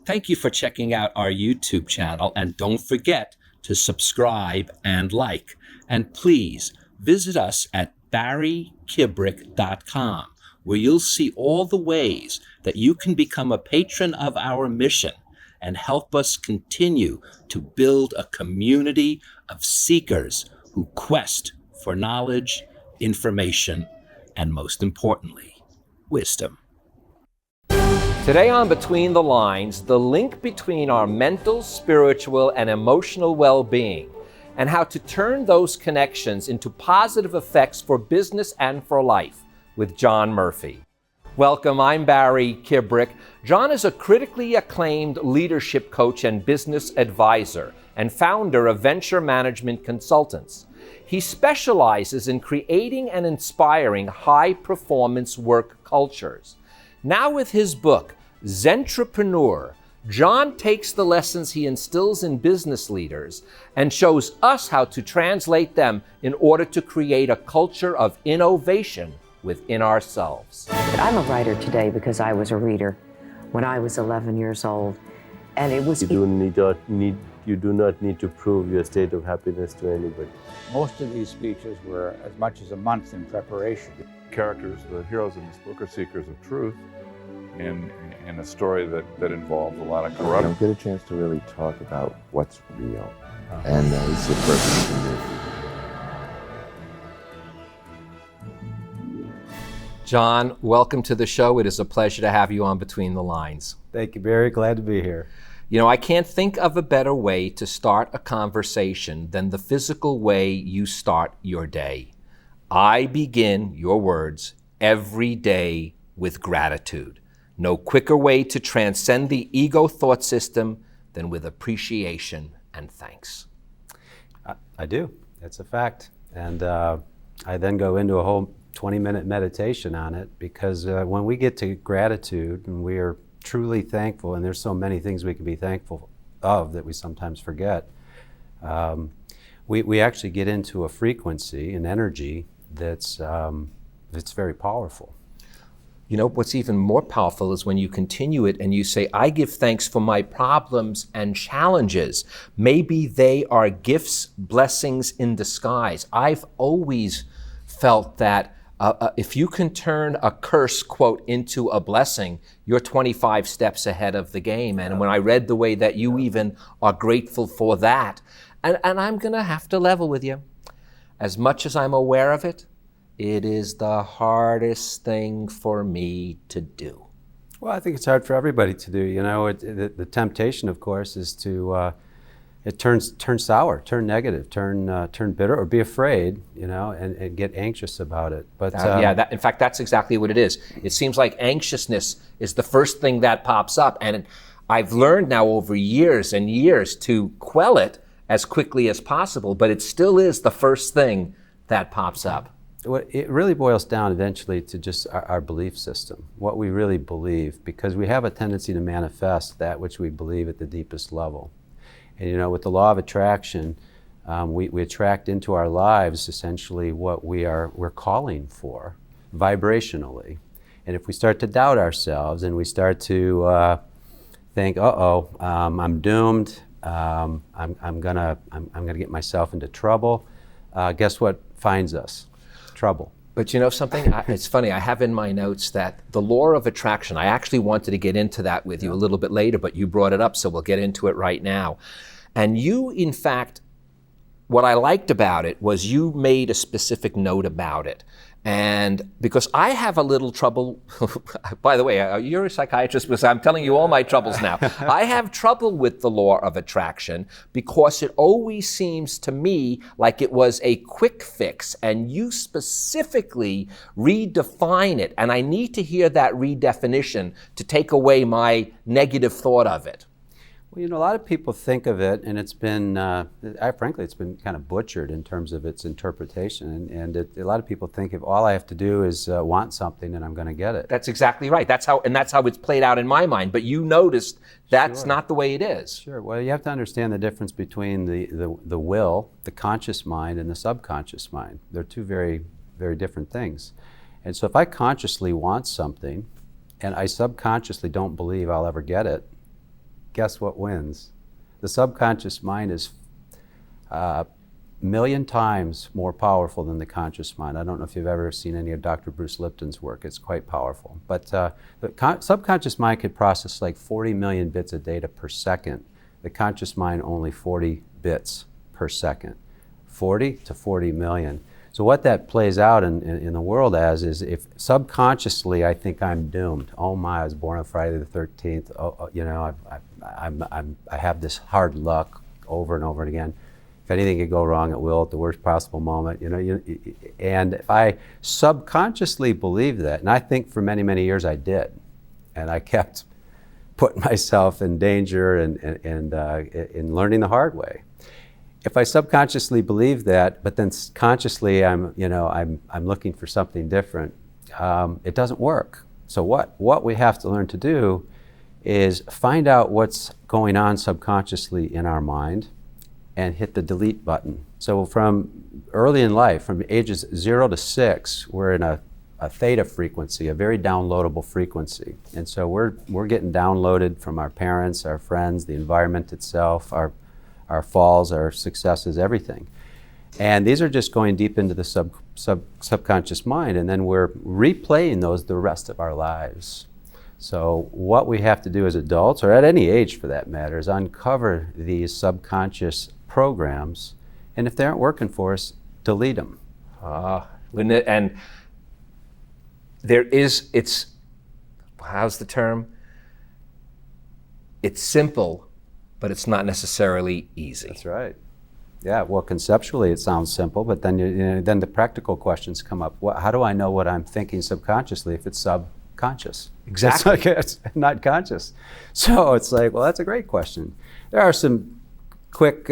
Thank you for checking out our YouTube channel, and don't forget to subscribe and like. And please visit us at barrykibrick.com, where you'll see all the ways that you can become a patron of our mission and help us continue to build a community of seekers who quest for knowledge, information, and most importantly, wisdom. Today on Between the Lines, the link between our mental, spiritual, and emotional well-being, and how to turn those connections into positive effects for business and for life, with John Murphy. Welcome, I'm Barry Kibrick. John is a critically acclaimed leadership coach and business advisor and founder of Venture Management Consultants. He specializes in creating and inspiring high-performance work cultures. Now with his book, Zentrepreneur, John takes the lessons he instills in business leaders and shows us how to translate them in order to create a culture of innovation within ourselves. I'm a writer today because I was a reader when I was 11 years old, and it was... You do not need to prove your state of happiness to anybody. Most of these speeches were as much as a month in preparation. Characters, the heroes in this book, are seekers of truth in a story that involves a lot of corruption. You don't get a chance to really talk about what's real, and it's the perfect thing. John, welcome to the show. It is a pleasure to have you on Between the Lines. Thank you, Barry. Glad to be here. You know, I can't think of a better way to start a conversation than the physical way you start your day. I begin, your words, every day with gratitude. No quicker way to transcend the ego thought system than with appreciation and thanks. I do. That's a fact. And I then go into a whole 20-minute meditation on it, because when we get to gratitude and we are truly thankful, and there's so many things we can be thankful of that we sometimes forget, we actually get into a frequency, an energy that's very powerful. You know, what's even more powerful is when you continue it and you say, I give thanks for my problems and challenges. Maybe they are gifts, blessings in disguise. I've always felt that if you can turn a curse, quote, into a blessing, you're 25 steps ahead of the game. And when I read the way that you even are grateful for that, and I'm going to have to level with you, as much as I'm aware of it, it is the hardest thing for me to do. Well, I think it's hard for everybody to do. You know, the temptation, of course, is to turn sour, turn negative, turn bitter, or be afraid, you know, and get anxious about it. But in fact, that's exactly what it is. It seems like anxiousness is the first thing that pops up, and I've learned now over years and years to quell it as quickly as possible, but it still is the first thing that pops up. It really boils down eventually to just our belief system, what we really believe, because we have a tendency to manifest that which we believe at the deepest level. And you know, with the law of attraction, we attract into our lives essentially what we're calling for vibrationally. And if we start to doubt ourselves and we start to think, I'm doomed, I'm gonna get myself into trouble, guess what finds us? Trouble. But you know something? It's funny, I have in my notes that the law of attraction, I actually wanted to get into that with you a little bit later, but you brought it up, so we'll get into it right now. And you, in fact, what I liked about it was you made a specific note about it. And because I have a little trouble, by the way, you're a psychiatrist, because I'm telling you all my troubles now. I have trouble with the law of attraction because it always seems to me like it was a quick fix, and you specifically redefine it. And I need to hear that redefinition to take away my negative thought of it. Well, you know, a lot of people think of it, and it's been, frankly, it's been kind of butchered in terms of its interpretation. And a lot of people think if all I have to do is want something, and I'm going to get it. That's exactly right. That's how it's played out in my mind. But you noticed that's Sure. not the way it is. Sure. Well, you have to understand the difference between the will, the conscious mind, and the subconscious mind. They're two very, very different things. And so if I consciously want something, and I subconsciously don't believe I'll ever get it, guess what wins? The subconscious mind is a million times more powerful than the conscious mind. I don't know if you've ever seen any of Dr. Bruce Lipton's work. It's quite powerful. But the subconscious mind could process like 40 million bits of data per second. The conscious mind only 40 bits per second. 40 to 40 million. So what that plays out in the world as is, if subconsciously I think I'm doomed. Oh my, I was born on Friday the 13th. I have this hard luck over and over again. If anything could go wrong, it will at the worst possible moment. And if I subconsciously believe that, and I think for many, many years I did, and I kept putting myself in danger and in learning the hard way. If I subconsciously believe that, but then consciously I'm looking for something different, it doesn't work. So what we have to learn to do is find out what's going on subconsciously in our mind and hit the delete button. So from early in life, from ages 0 to 6, we're in a theta frequency, a very downloadable frequency. And so we're getting downloaded from our parents, our friends, the environment itself, our falls, our successes, everything. And these are just going deep into the subconscious mind, and then we're replaying those the rest of our lives. So what we have to do as adults, or at any age for that matter, is uncover these subconscious programs, and if they aren't working for us, delete them. And how's the term? It's simple, but it's not necessarily easy. That's right. Yeah, well, conceptually it sounds simple, but then then the practical questions come up. How do I know what I'm thinking subconsciously if it's subconscious? Exactly. It's not conscious. So it's like, well, that's a great question. There are some quick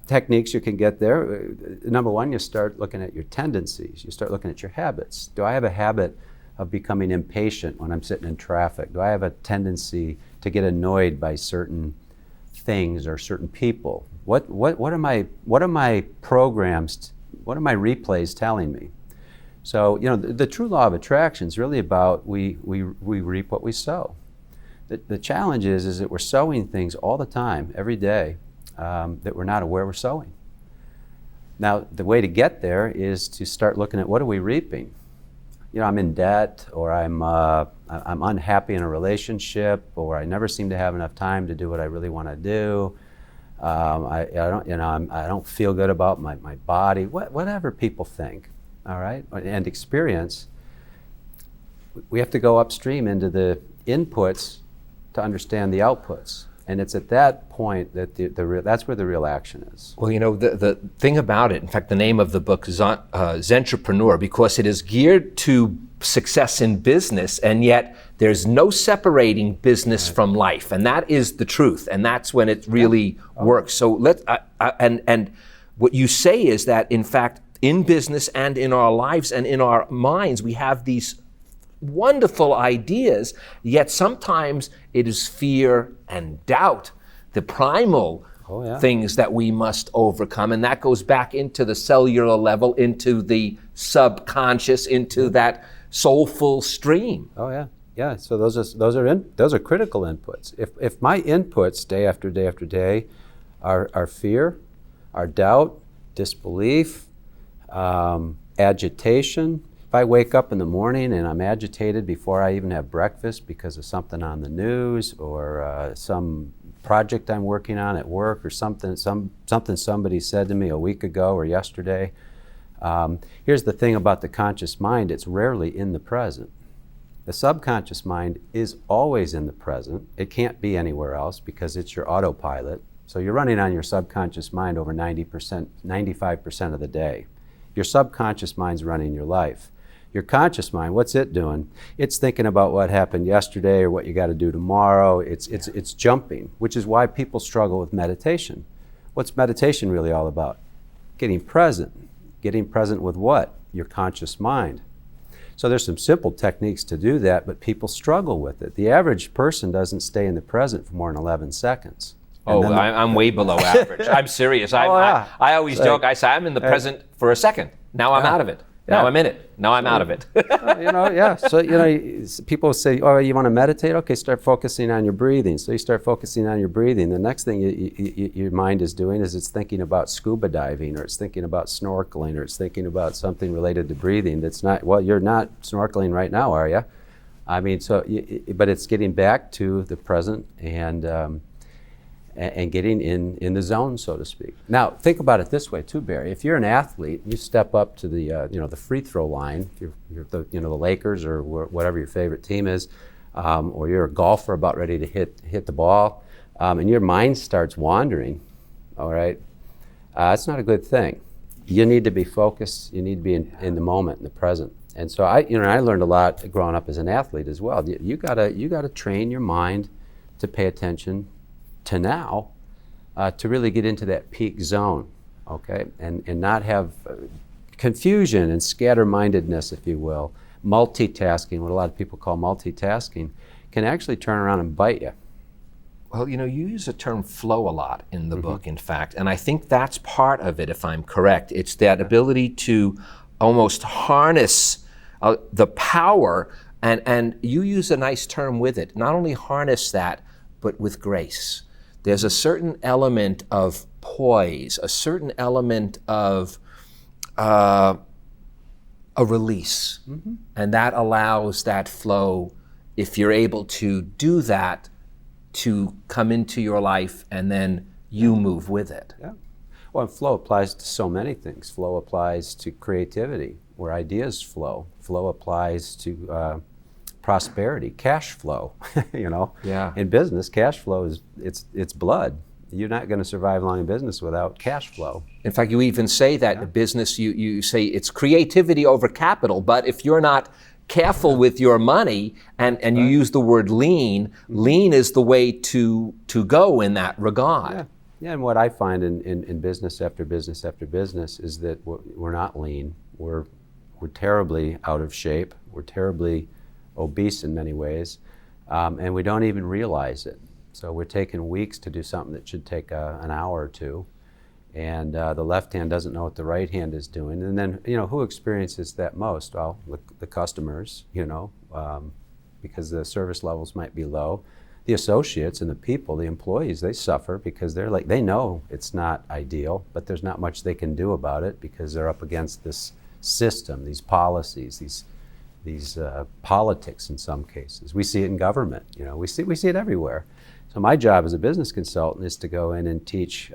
techniques you can get there. Number one, you start looking at your tendencies. You start looking at your habits. Do I have a habit of becoming impatient when I'm sitting in traffic? Do I have a tendency to get annoyed by certain things or certain people? What are my programs, what are my replays telling me? So, the true law of attraction is really about we reap what we sow. The challenge is that we're sowing things all the time, every day, that we're not aware we're sowing. Now, the way to get there is to start looking at what are we reaping. I'm in debt, or I'm unhappy in a relationship, or I never seem to have enough time to do what I really want to do. I don't feel good about my body. Whatever people think, all right, and experience. We have to go upstream into the inputs to understand the outputs. And it's at that point that that's where the real action is. Well, the thing about it, in fact, the name of the book is Zentrepreneur, because it is geared to success in business, and yet there's no separating business from life. And that is the truth. And that's when it really works. So and what you say is that, in fact, in business and in our lives and in our minds, we have these wonderful ideas, yet sometimes it is fear and doubt, the primal things that we must overcome. And that goes back into the cellular level, into the subconscious, into that soulful stream. Oh yeah, yeah. So those are critical inputs. If my inputs day after day after day are fear, are doubt, disbelief, agitation. If I wake up in the morning and I'm agitated before I even have breakfast because of something on the news, or some project I'm working on at work, or something somebody said to me a week ago or yesterday. Here's the thing about the conscious mind: it's rarely in the present. The subconscious mind is always in the present. It can't be anywhere else because it's your autopilot. So you're running on your subconscious mind over 90%, 95% of the day. Your subconscious mind's running your life. Your conscious mind, what's it doing? It's thinking about what happened yesterday or what you got to do tomorrow. It's jumping, which is why people struggle with meditation. What's meditation really all about? Getting present. Getting present with what? Your conscious mind. So there's some simple techniques to do that, but people struggle with it. The average person doesn't stay in the present for more than 11 seconds. I'm way below average. I'm serious. I always joke. I say I'm in the present for a second. Now I'm out of it. Now I'm in it. Now I'm out of it. So, people say, oh, you want to meditate? Okay, start focusing on your breathing. So you start focusing on your breathing. The next thing your mind is doing is it's thinking about scuba diving, or it's thinking about snorkeling, or it's thinking about something related to breathing that's not, well, you're not snorkeling right now, are you? I mean, but it's getting back to the present and getting in the zone, so to speak. Now, think about it this way too, Barry. If you're an athlete, you step up to the free throw line. If you're the Lakers or whatever your favorite team is, or you're a golfer about ready to hit the ball, and your mind starts wandering. All right, that's not a good thing. You need to be focused. You need to be in the moment, in the present. And so I learned a lot growing up as an athlete as well. You gotta train your mind to pay attention to now, to really get into that peak zone, okay? And not have confusion and scatter-mindedness, if you will. Multitasking, what a lot of people call multitasking, can actually turn around and bite you. Well, you use the term flow a lot in the book, in fact, and I think that's part of it, if I'm correct. It's that ability to almost harness the power, and you use a nice term with it, not only harness that, but with grace. There's a certain element of poise, a certain element of a release. And that allows that flow, if you're able to do that, to come into your life, and then you move with it. Yeah. Well, and flow applies to so many things. Flow applies to creativity, where ideas flow. Flow applies to prosperity, cash flow. Yeah. In business, cash flow it's blood. You're not going to survive long in business without cash flow. In fact, you even say that in business, you say it's creativity over capital, but if you're not careful with your money, and you use the word lean is the way to go in that regard. Yeah, and what I find in business after business after business is that we're not lean. We're terribly out of shape. We're terribly obese in many ways, and we don't even realize it. So we're taking weeks to do something that should take an hour or two, and the left hand doesn't know what the right hand is doing. And then, who experiences that most? Well, the customers, because the service levels might be low. The associates and the people, the employees, they suffer because they know it's not ideal, but there's not much they can do about it because they're up against this system, these policies, these politics in some cases. We see it in government, we see it everywhere. So my job as a business consultant is to go in and teach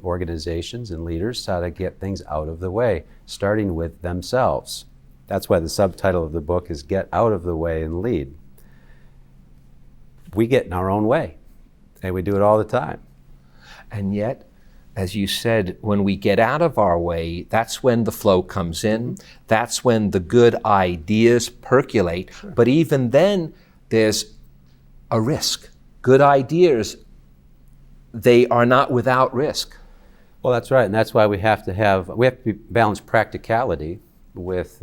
organizations and leaders how to get things out of the way, starting with themselves. That's why the subtitle of the book is Get Out of the Way and Lead. We get in our own way, and we do it all the time. And yet, as you said, when we get out of our way, that's when the flow comes in. That's when the good ideas percolate. Sure. But even then, there's a risk. Good ideas, they are not without risk. Well, that's right, and that's why we have to balance practicality with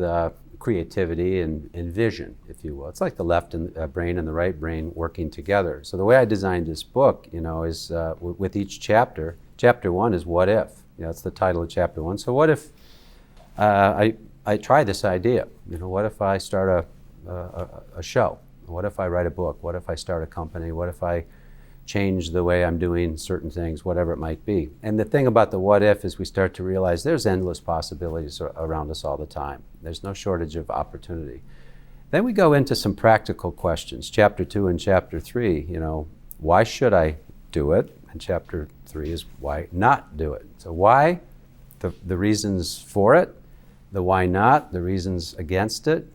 creativity and vision, if you will. It's like the left brain and the right brain working together. So the way I designed this book, is with each chapter. Chapter 1 is what if. That's the title of chapter 1. So what if I try this idea? What if I start a show? What if I write a book? What if I start a company? What if I change the way I'm doing certain things, whatever it might be? And the thing about the what if is we start to realize there's endless possibilities around us all the time. There's no shortage of opportunity. Then we go into some practical questions. Chapter 2 and chapter 3, why should I do it? And chapter 3 is why not do it. So why, the reasons for it, the why not, the reasons against it.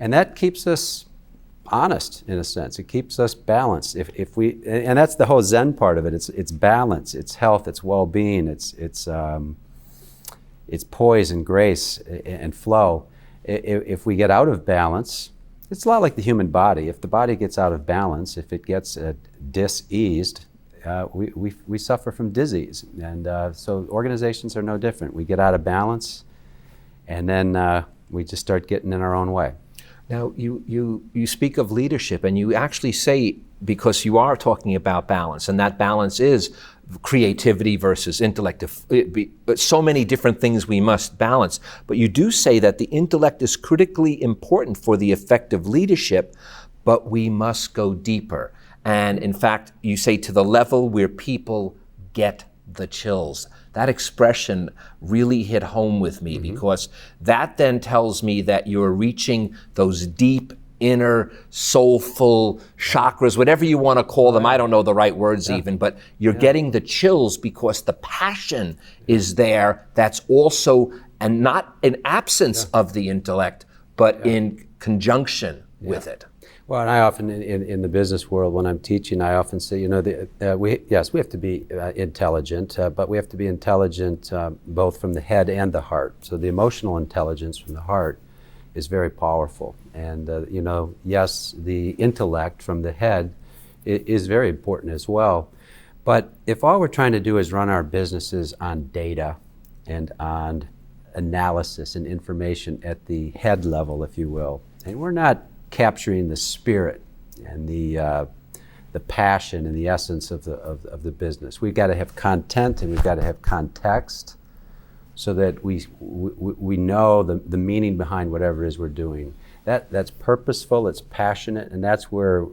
And that keeps us honest, in a sense. It keeps us balanced. If we, and that's the whole Zen part of it. It's balance, it's health, it's well-being, it's poise and grace and flow. If we get out of balance, it's a lot like the human body. If the body gets out of balance, if it gets diseased, we suffer from disease. And so organizations are no different. We get out of balance, and then we just start getting in our own way. Now, you speak of leadership, and you actually say, because you are talking about balance, and that balance is creativity versus intellect. So many different things we must balance. But you do say that the intellect is critically important for the effective leadership, but we must go deeper. And in fact, you say to the level where people get the chills. That expression really hit home with me, because that then tells me that you're reaching those deep inner soulful chakras, whatever you want to call them. I don't know the right words even, but you're getting the chills because the passion is there. That's also, and not in absence of the intellect, but in conjunction with it. Well, and I often, in the business world, when I'm teaching, I often say, you know, we have to be intelligent, but we have to be intelligent both from the head and the heart. So the emotional intelligence from the heart is very powerful. And, you know, yes, the intellect from the head is very important as well. But if all we're trying to do is run our businesses on data and on analysis and information at the head level, if you will, and we're not capturing the spirit and the passion and the essence of the business. We've got to have content and we've got to have context so that we know the meaning behind whatever it is we're doing. That's purposeful, it's passionate, and that's where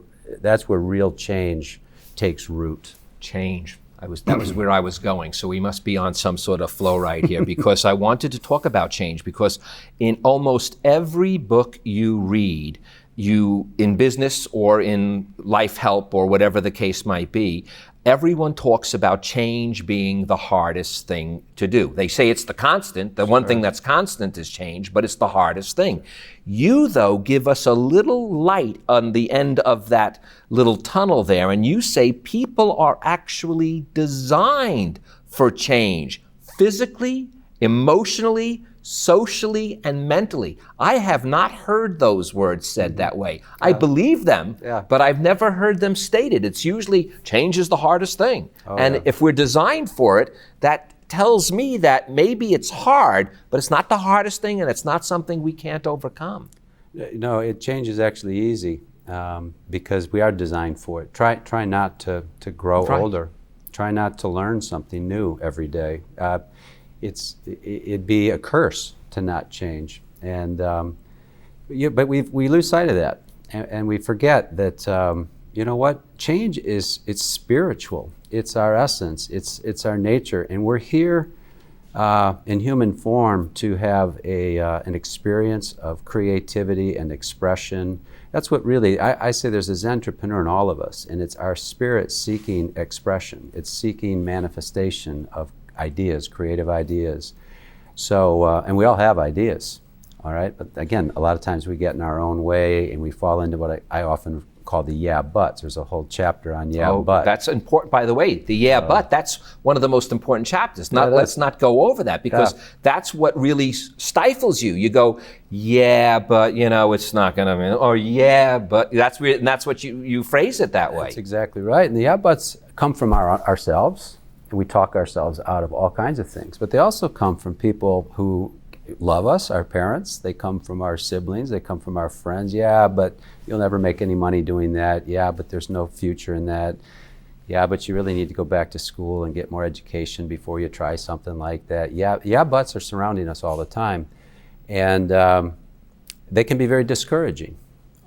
real change takes root. Change. That was where I was going. So we must be on some sort of flow right here, because I wanted to talk about change, because in almost every book you read, you in business or in life help or whatever the case might be, everyone talks about change being the hardest thing to do. They say it's the constant. The one thing that's constant is change, but it's the hardest thing. You, though, give us a little light on the end of that little tunnel there, and you say people are actually designed for change, physically, emotionally, socially, and mentally. I have not heard those words said that way. I believe them, but I've never heard them stated. It's usually change is the hardest thing. If we're designed for it, that tells me that maybe it's hard, but it's not the hardest thing, and it's not something we can't overcome. No, change is actually easy because we are designed for it. Try not to grow older. Try not to learn something new every day. It'd be a curse to not change, and but we lose sight of that, and we forget that you know what, change it's spiritual. It's our essence. It's our nature, and we're here in human form to have an experience of creativity and expression. That's what really I say. There's a Zentrepreneur in all of us, and it's our spirit seeking expression. It's seeking manifestation of ideas, creative ideas. So, and we all have ideas, all right? But again, a lot of times we get in our own way and we fall into what I often call the yeah buts. There's a whole chapter on but. That's important, by the way. The but, that's one of the most important chapters. Let's not go over that, because that's what really stifles you. You go, yeah, but you know, it's not gonna be, or yeah, but and that's what you phrase it that way. That's exactly right. And the yeah buts come from ourselves. And we talk ourselves out of all kinds of things, but they also come from people who love us, our parents. They come from our siblings. They come from our friends. Yeah, but you'll never make any money doing that. Yeah, but there's no future in that. Yeah, but you really need to go back to school and get more education before you try something like that. Yeah, buts are surrounding us all the time, and they can be very discouraging.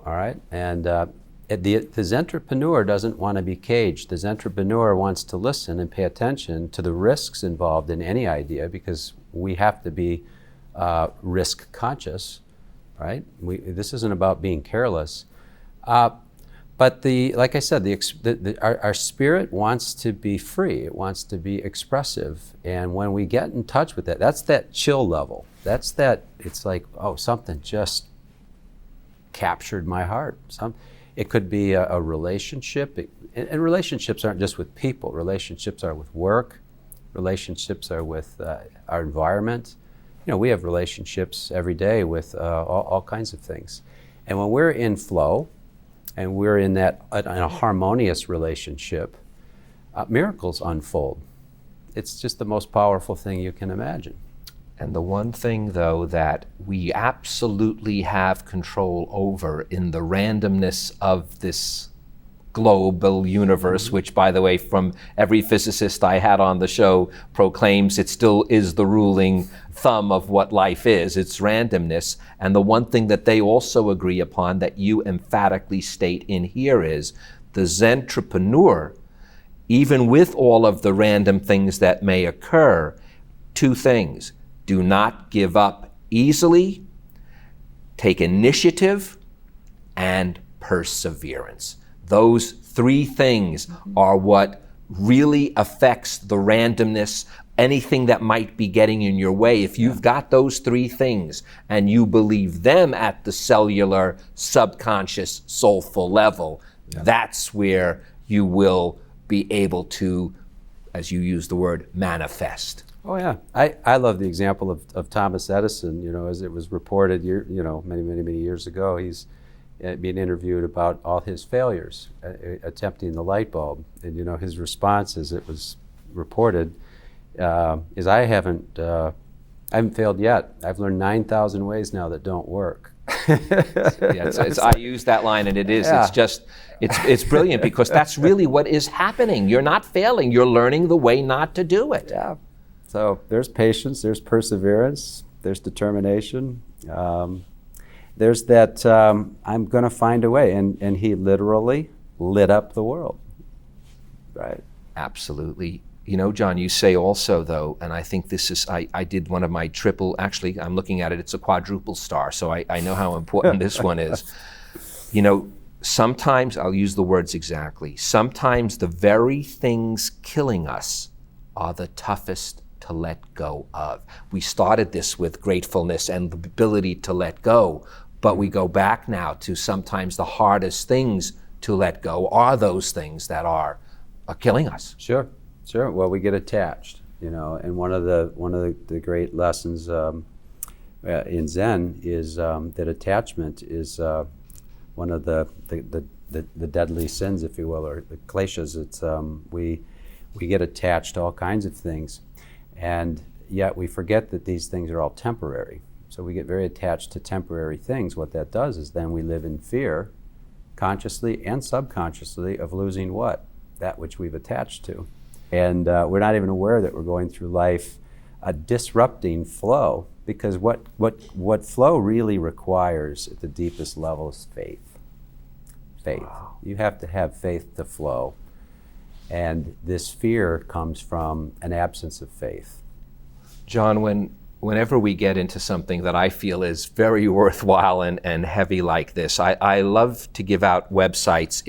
All right, and the Zentrepreneur doesn't want to be caged. The Zentrepreneur wants to listen and pay attention to the risks involved in any idea, because we have to be risk conscious, right? This isn't about being careless. But like I said, our spirit wants to be free. It wants to be expressive. And when we get in touch with that, that's that chill level. It's like, oh, something just captured my heart. It could be a relationship, and relationships aren't just with people. Relationships are with work. Relationships are with our environment. You know, we have relationships every day with all kinds of things. And when we're in flow, and we're in a harmonious relationship, miracles unfold. It's just the most powerful thing you can imagine. And the one thing, though, that we absolutely have control over in the randomness of this global universe, which, by the way, from every physicist I had on the show, proclaims it still is the ruling thumb of what life is. It's randomness. And the one thing that they also agree upon that you emphatically state in here is the Zentrepreneur, even with all of the random things that may occur, two things: do not give up easily, take initiative, and perseverance. Those three things are what really affects the randomness, anything that might be getting in your way. If you've got those three things and you believe them at the cellular, subconscious, soulful level, that's where you will be able to, as you use the word, manifest. Oh yeah, I love the example of Thomas Edison. You know, as it was reported, many years ago, he's being interviewed about all his failures attempting the light bulb, and you know his response, as it was reported, is I haven't failed yet. I've learned 9,000 ways now that don't work. I use that line, and it is. Yeah. It's just, it's brilliant because that's really what is happening. You're not failing. You're learning the way not to do it. Yeah. So there's patience, there's perseverance, there's determination. There's that I'm going to find a way, and he literally lit up the world, right? Absolutely. You know, John, you say also, though, and I think this is, I did one of my triple, actually, I'm looking at it, it's a quadruple star, so I know how important this one is. You know, sometimes, I'll use the words exactly, sometimes the very things killing us are the toughest to let go of. We started this with gratefulness and the ability to let go, but we go back now to sometimes the hardest things to let go are those things that are killing us. Sure. Well, we get attached, you know, and one of the great lessons in Zen is that attachment is one of the deadly sins, if you will, or the kleshas. It's we get attached to all kinds of things, and yet we forget that these things are all temporary. So we get very attached to temporary things. What that does is then we live in fear, consciously and subconsciously, of losing what? That which we've attached to. And we're not even aware that we're going through life disrupting flow, because what flow really requires at the deepest level is faith. Wow. You have to have faith to flow. And this fear comes from an absence of faith. John, whenever we get into something that I feel is very worthwhile and heavy like this, I love to give out websites.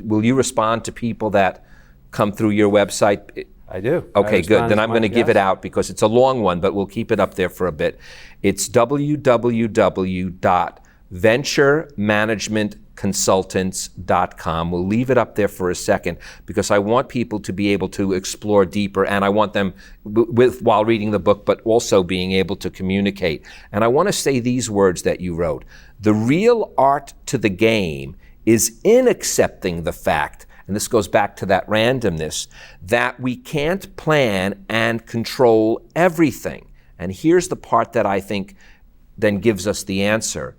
Will you respond to people that come through your website? I do. Okay, good. Then I'm going to give it out because it's a long one, but we'll keep it up there for a bit. It's www.venturemanagementconsultants.com. We'll leave it up there for a second because I want people to be able to explore deeper, and I want them while reading the book, but also being able to communicate. And I want to say these words that you wrote. The real art to the game is in accepting the fact, and this goes back to that randomness, that we can't plan and control everything. And here's the part that I think then gives us the answer.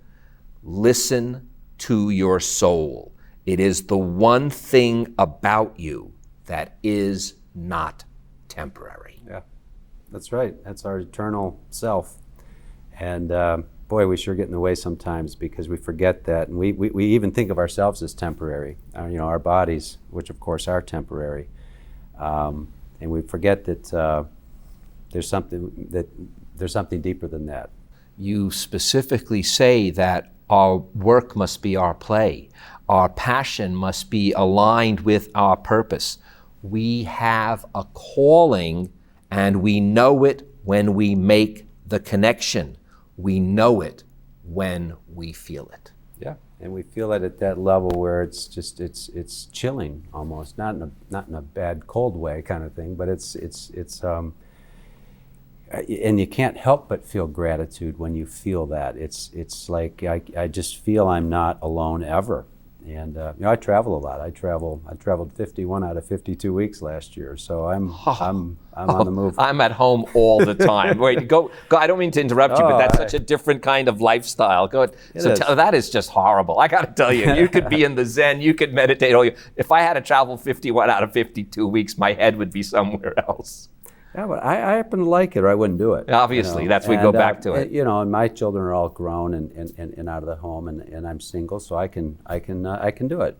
Listen to your soul. It is the one thing about you that is not temporary. Yeah, that's right. That's our eternal self. And boy, we sure get in the way sometimes because we forget that. And we even think of ourselves as temporary, our bodies, which of course are temporary. And we forget that there's something deeper than that. You specifically say that our work must be our play. Our passion must be aligned with our purpose. We have a calling, and we know it when we make the connection. We know it when we feel it. Yeah, and we feel it at that level where it's just it's chilling almost, not in a bad cold way kind of thing, but it's and you can't help but feel gratitude when you feel that. It's like I just feel I'm not alone ever. And you know, I travel a lot. I traveled 51 out of 52 weeks last year. So I'm on the move. I'm at home all the time. Wait, go. I don't mean to interrupt you, but that's such a different kind of lifestyle. Go. That is just horrible. I got to tell you, you could be in the Zen, you could meditate all you. If I had to travel 51 out of 52 weeks, my head would be somewhere else. Yeah, but I happen to like it, or I wouldn't do it. Obviously, you know? We go back to it. You know, and my children are all grown and out of the home, and I'm single, so I can do it.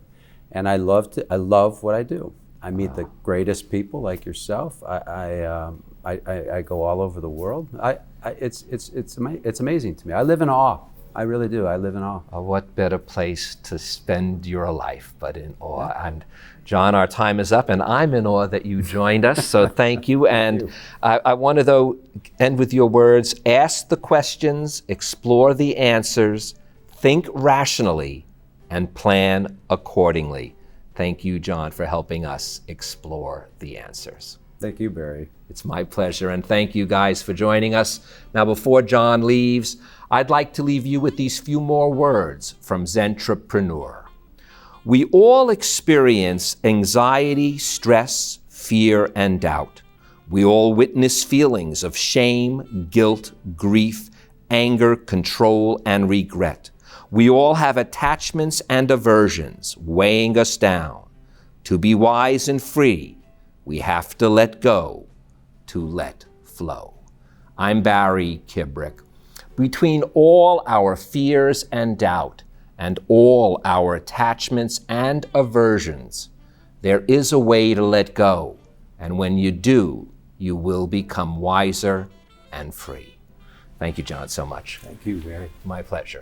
And I love what I do. I meet the greatest people like yourself. I go all over the world. It's amazing to me. I live in awe. I really do. I live in awe. What better place to spend your life but in awe? And John, our time is up, and I'm in awe that you joined us, so thank you. And I want to, though, end with your words. Ask the questions, explore the answers, think rationally, and plan accordingly. Thank you, John, for helping us explore the answers. Thank you, Barry. It's my pleasure, and thank you guys for joining us. Now, before John leaves, I'd like to leave you with these few more words from Zentrepreneur. We all experience anxiety, stress, fear, and doubt. We all witness feelings of shame, guilt, grief, anger, control, and regret. We all have attachments and aversions weighing us down. To be wise and free, we have to let go to let flow. I'm Barry Kibrick. Between all our fears and doubt and all our attachments and aversions, there is a way to let go. And when you do, you will become wiser and free. Thank you, John, so much. Thank you, Barry. My pleasure.